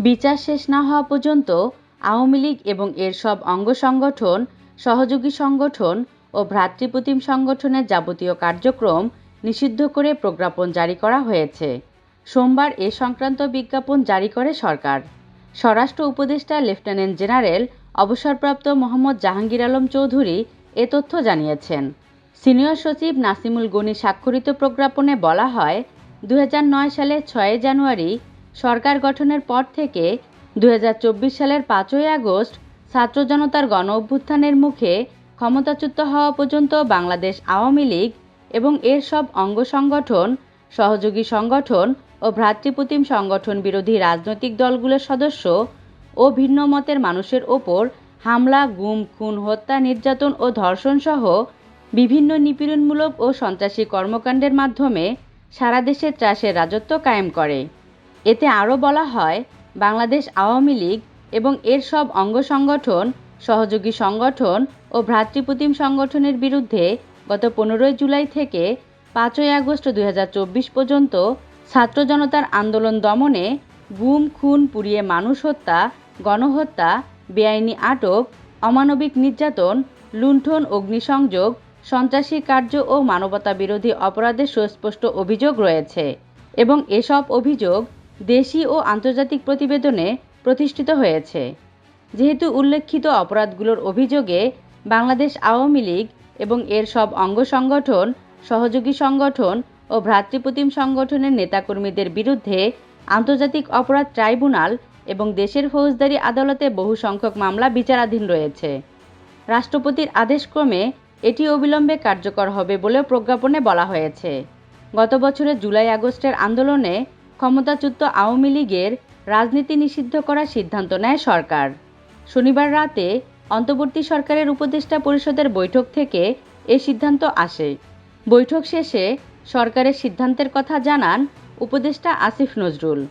বিচার শেষ না হওয়া পর্যন্ত আওয়ামী লীগ এবং এর সব অঙ্গ সংগঠন, সহযোগী সংগঠন ও ভ্রাতৃপ্রতিম সংগঠনের যাবতীয় কার্যক্রম নিষিদ্ধ করে প্রজ্ঞাপন জারি করা হয়েছে। সোমবার এ সংক্রান্ত বিজ্ঞাপন জারি করে সরকার। স্বরাষ্ট্র উপদেষ্টা লেফটেন্যান্ট জেনারেল অবসরপ্রাপ্ত মোহাম্মদ জাহাঙ্গীর আলম চৌধুরী এ তথ্য জানিয়েছেন। সিনিয়র সচিব নাসিমুল গনি স্বাক্ষরিত প্রজ্ঞাপনে বলা হয়, 2009 সালের 6 জানুয়ারি সরকার গঠনের পর থেকে 2024 সালের 5ই আগস্ট ছাত্র জনতার গণ অভ্যুত্থানের মুখে ক্ষমতাচ্যুত হওয়া পর্যন্ত বাংলাদেশ আওয়ামী লীগ এবং এর সব অঙ্গ সংগঠন, সহযোগী সংগঠন ও ভ্রাতৃপ্রতিম সংগঠন বিরোধী রাজনৈতিক দলগুলোর সদস্য ও ভিন্ন মতের মানুষের ওপর হামলা, গুম, খুন, হত্যা, নির্যাতন ও ধর্ষণ সহ বিভিন্ন নিপীড়নমূলক ও সন্ত্রাসী কর্মকাণ্ডের মাধ্যমে সারা দেশে ত্রাসের রাজত্ব কায়েম করে। এতে আরও বলা হয়, বাংলাদেশ আওয়ামী লীগ এবং এর সব অঙ্গ সংগঠন, সহযোগী সংগঠন ও ভ্রাতৃপ্রতিম সংগঠনের বিরুদ্ধে গত 15 জুলাই থেকে 5ই আগস্ট 2024 পর্যন্ত ছাত্র জনতার আন্দোলন দমনে গুম, খুন, পুড়িয়ে মানুষ হত্যা, গণহত্যা, বেআইনি আটক, অমানবিক নির্যাতন, লুণ্ঠন, অগ্নিসংযোগ, সন্ত্রাসী কার্য ও মানবতা বিরোধী অপরাধের সুস্পষ্ট অভিযোগ রয়েছে এবং এসব অভিযোগ দেশি ও আন্তর্জাতিক প্রতিবেদনে প্রতিষ্ঠিত হয়েছে। যেহেতু উল্লেখিত অপরাধগুলোর অভিযোগে বাংলাদেশ আওয়ামী লীগ এবং এর সব অঙ্গ সংগঠন, সহযোগী সংগঠন ও ভ্রাতৃপ্রতিম সংগঠনের নেতাকর্মীদের বিরুদ্ধে আন্তর্জাতিক অপরাধ ট্রাইব্যুনাল এবং দেশের ফৌজদারি আদালতে বহু সংখ্যক মামলা বিচারাধীন রয়েছে। রাষ্ট্রপতির আদেশক্রমে এটি অবিলম্বে কার্যকর হবে বলেও প্রজ্ঞাপনে বলা হয়েছে। গত বছরের জুলাই-আগস্টের আন্দোলনে ক্ষমতাচ্যুত আওয়ামী লীগের রাজনীতি নিষিদ্ধ করার সিদ্ধান্ত নেয় সরকার। শনিবার রাতে অন্তর্বর্তী সরকারের উপদেষ্টা পরিষদের বৈঠক থেকে এ সিদ্ধান্ত আসে। বৈঠক শেষে সরকারের সিদ্ধান্তের কথা জানান উপদেষ্টা আসিফ নজরুল।